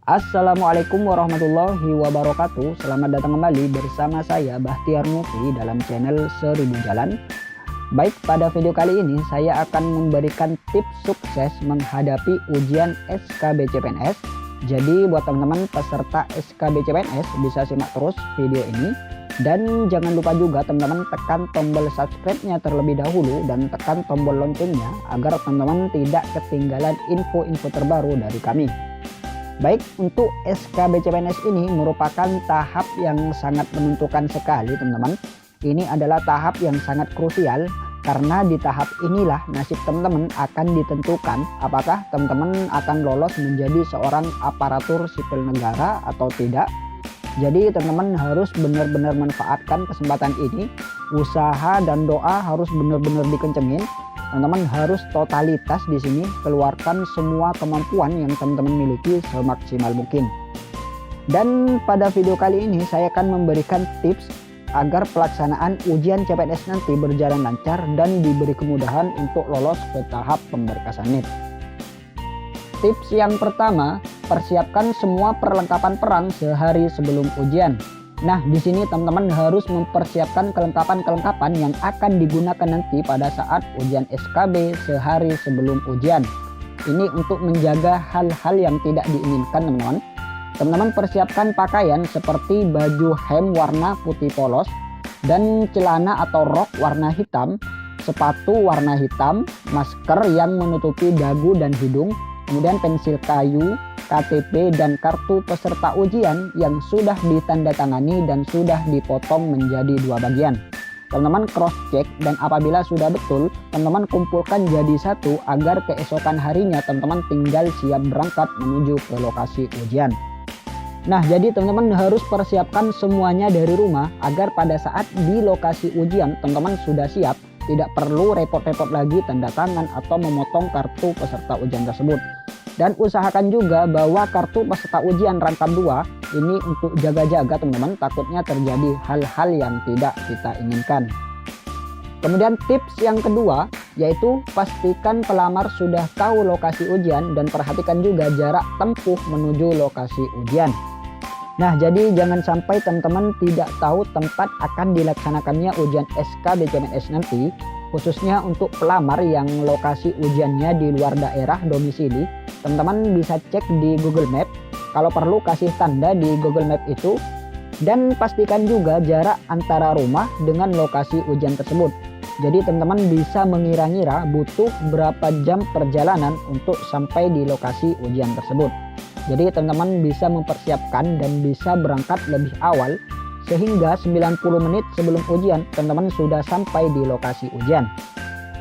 Assalamualaikum warahmatullahi wabarakatuh. Selamat datang kembali bersama saya Bahtiar Mufi dalam channel 1000 Jalan. Baik, pada video kali ini saya akan memberikan tips sukses menghadapi ujian SKB-CPNS. Jadi buat teman-teman peserta SKB-CPNS bisa simak terus video ini. Dan jangan lupa juga teman-teman tekan tombol subscribe-nya terlebih dahulu dan tekan tombol loncengnya agar teman-teman tidak ketinggalan info-info terbaru dari kami. Baik, untuk SKB-CPNS ini merupakan tahap yang sangat menentukan sekali teman-teman. Ini adalah tahap yang sangat krusial karena di tahap inilah nasib teman-teman akan ditentukan apakah teman-teman akan lolos menjadi seorang aparatur sipil negara atau tidak. Jadi teman-teman harus benar-benar manfaatkan kesempatan ini. Usaha dan doa harus benar-benar dikencengin. Teman-teman harus totalitas di sini, keluarkan semua kemampuan yang teman-teman miliki semaksimal mungkin. Dan pada video kali ini saya akan memberikan tips agar pelaksanaan ujian CPNS nanti berjalan lancar dan diberi kemudahan untuk lolos ke tahap pemberkasan NIT. Tips yang pertama, persiapkan semua perlengkapan perang sehari sebelum ujian. Nah, di sini teman-teman harus mempersiapkan kelengkapan-kelengkapan yang akan digunakan nanti pada saat ujian SKB sehari sebelum ujian. Ini untuk menjaga hal-hal yang tidak diinginkan teman-teman. Teman-teman persiapkan pakaian seperti baju hem warna putih polos dan celana atau rok warna hitam, sepatu warna hitam, masker yang menutupi dagu dan hidung, kemudian pensil kayu, KTP dan kartu peserta ujian yang sudah ditandatangani dan sudah dipotong menjadi 2 bagian. Teman-teman cross check dan apabila sudah betul, teman-teman kumpulkan jadi satu agar keesokan harinya teman-teman tinggal siap berangkat menuju ke lokasi ujian. Nah, jadi teman-teman harus persiapkan semuanya dari rumah agar pada saat di lokasi ujian teman-teman sudah siap, tidak perlu repot-repot lagi tanda tangan atau memotong kartu peserta ujian tersebut. Dan usahakan juga bahwa kartu peserta ujian rangkap 2 ini untuk jaga-jaga teman-teman, takutnya terjadi hal-hal yang tidak kita inginkan. Kemudian tips yang kedua yaitu pastikan pelamar sudah tahu lokasi ujian dan perhatikan juga jarak tempuh menuju lokasi ujian. Nah, jadi jangan sampai teman-teman tidak tahu tempat akan dilaksanakannya ujian SKB-CPNS nanti, khususnya untuk pelamar yang lokasi ujiannya di luar daerah domisili. Teman-teman bisa cek di Google Map, kalau perlu kasih tanda di Google Map itu, dan pastikan juga jarak antara rumah dengan lokasi ujian tersebut. Jadi teman-teman bisa mengira-ngira butuh berapa jam perjalanan untuk sampai di lokasi ujian tersebut. Jadi teman-teman bisa mempersiapkan dan bisa berangkat lebih awal sehingga 90 menit sebelum ujian teman-teman sudah sampai di lokasi ujian.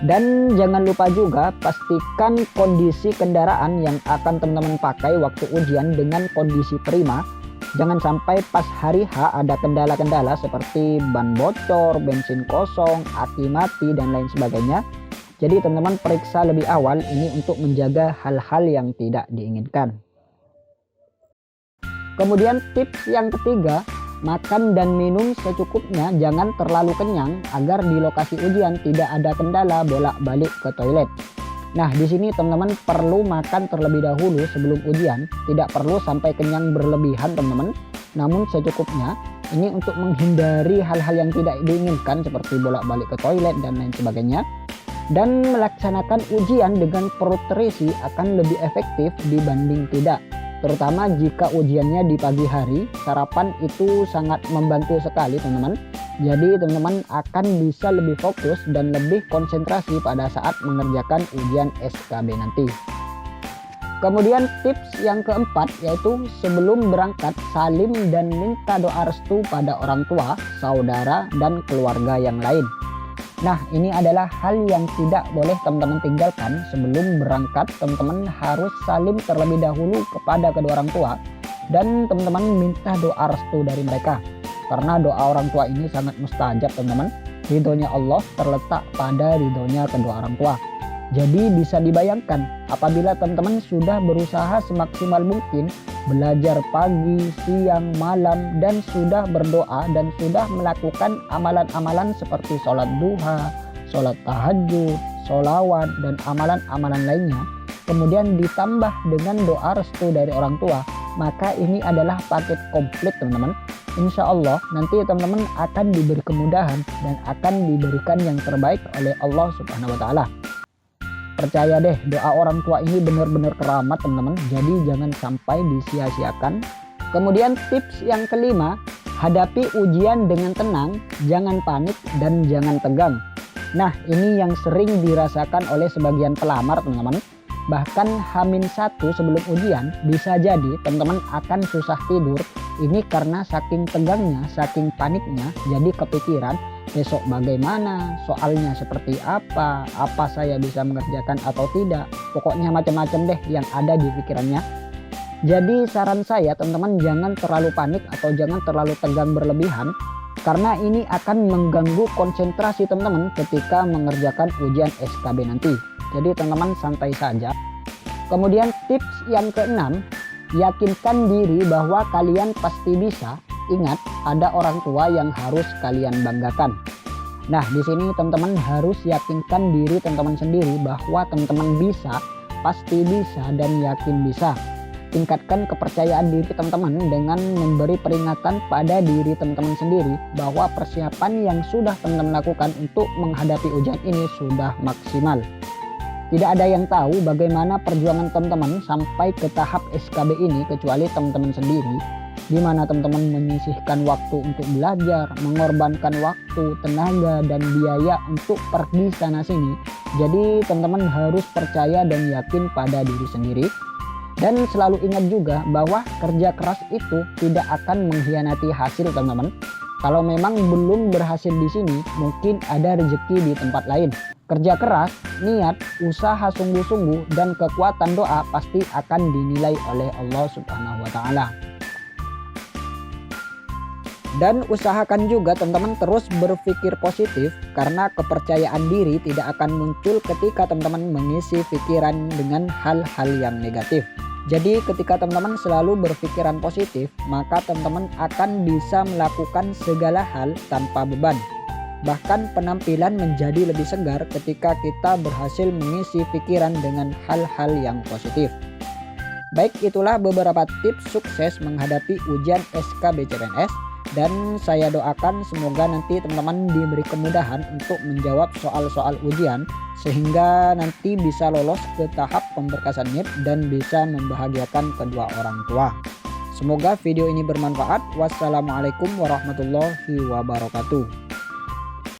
Dan jangan lupa juga pastikan kondisi kendaraan yang akan teman-teman pakai waktu ujian dengan kondisi prima. Jangan sampai pas hari H ada kendala-kendala seperti ban bocor, bensin kosong, aki mati dan lain sebagainya. Jadi teman-teman periksa lebih awal ini untuk menjaga hal-hal yang tidak diinginkan. Kemudian tips yang ketiga, makan dan minum secukupnya, jangan terlalu kenyang agar di lokasi ujian tidak ada kendala bolak-balik ke toilet. Nah, di sini teman-teman perlu makan terlebih dahulu sebelum ujian, tidak perlu sampai kenyang berlebihan teman-teman, namun secukupnya. Ini untuk menghindari hal-hal yang tidak diinginkan seperti bolak-balik ke toilet dan lain sebagainya. Dan melaksanakan ujian dengan perut terisi akan lebih efektif dibanding tidak. Terutama jika ujiannya di pagi hari, sarapan itu sangat membantu sekali teman-teman. Jadi teman-teman akan bisa lebih fokus dan lebih konsentrasi pada saat mengerjakan ujian SKB nanti. Kemudian tips yang keempat yaitu sebelum berangkat salim dan minta doa restu pada orang tua, saudara, dan keluarga yang lain. Nah, ini adalah hal yang tidak boleh teman-teman tinggalkan. Sebelum berangkat teman-teman harus salim terlebih dahulu kepada kedua orang tua dan teman-teman minta doa restu dari mereka, karena doa orang tua ini sangat mustajab teman-teman. Ridhonya Allah terletak pada ridhonya kedua orang tua. Jadi bisa dibayangkan apabila teman-teman sudah berusaha semaksimal mungkin belajar pagi, siang, malam, dan sudah berdoa dan sudah melakukan amalan-amalan seperti sholat duha, sholat tahajud, sholawat, dan amalan-amalan lainnya, kemudian ditambah dengan doa restu dari orang tua, maka ini adalah paket komplit teman-teman. Insya Allah nanti teman-teman akan diberi kemudahan dan akan diberikan yang terbaik oleh Allah Subhanahu wa Ta'ala. Percaya deh, doa orang tua ini benar-benar keramat teman-teman, jadi jangan sampai disia-siakan. Kemudian tips yang kelima, hadapi ujian dengan tenang, jangan panik dan jangan tegang. Nah, ini yang sering dirasakan oleh sebagian pelamar teman-teman. Bahkan H-1 sebelum ujian bisa jadi teman-teman akan susah tidur. Ini karena saking tegangnya, saking paniknya, jadi kepikiran besok bagaimana, soalnya seperti apa saya bisa mengerjakan atau tidak. Pokoknya macam-macam deh yang ada di pikirannya. Jadi saran saya teman-teman jangan terlalu panik atau jangan terlalu tegang berlebihan, karena ini akan mengganggu konsentrasi teman-teman ketika mengerjakan ujian SKB nanti. Jadi teman-teman santai saja. Kemudian tips yang keenam, yakinkan diri bahwa kalian pasti bisa. Ingat, ada orang tua yang harus kalian banggakan. Nah, di sini teman-teman harus yakinkan diri teman-teman sendiri bahwa teman-teman bisa, pasti bisa, dan yakin bisa. Tingkatkan kepercayaan diri teman-teman dengan memberi peringatan pada diri teman-teman sendiri bahwa persiapan yang sudah teman-teman lakukan untuk menghadapi ujian ini sudah maksimal. Tidak ada yang tahu bagaimana perjuangan teman-teman sampai ke tahap SKB ini kecuali teman-teman sendiri, di mana teman-teman menyisihkan waktu untuk belajar, mengorbankan waktu, tenaga, dan biaya untuk pergi sana sini. Jadi teman-teman harus percaya dan yakin pada diri sendiri. Dan selalu ingat juga bahwa kerja keras itu tidak akan mengkhianati hasil teman-teman. Kalau memang belum berhasil di sini, mungkin ada rezeki di tempat lain. Kerja keras, niat, usaha sungguh-sungguh, dan kekuatan doa pasti akan dinilai oleh Allah Subhanahu wa Ta'ala. Dan usahakan juga teman-teman terus berpikir positif, karena kepercayaan diri tidak akan muncul ketika teman-teman mengisi pikiran dengan hal-hal yang negatif. Jadi ketika teman-teman selalu berpikiran positif, maka teman-teman akan bisa melakukan segala hal tanpa beban. Bahkan penampilan menjadi lebih segar ketika kita berhasil mengisi pikiran dengan hal-hal yang positif. Baik, itulah beberapa tips sukses menghadapi ujian SKB CPNS. Dan saya doakan semoga nanti teman-teman diberi kemudahan untuk menjawab soal-soal ujian, sehingga nanti bisa lolos ke tahap pemberkasan NIP dan bisa membahagiakan kedua orang tua. Semoga video ini bermanfaat. Wassalamualaikum warahmatullahi wabarakatuh.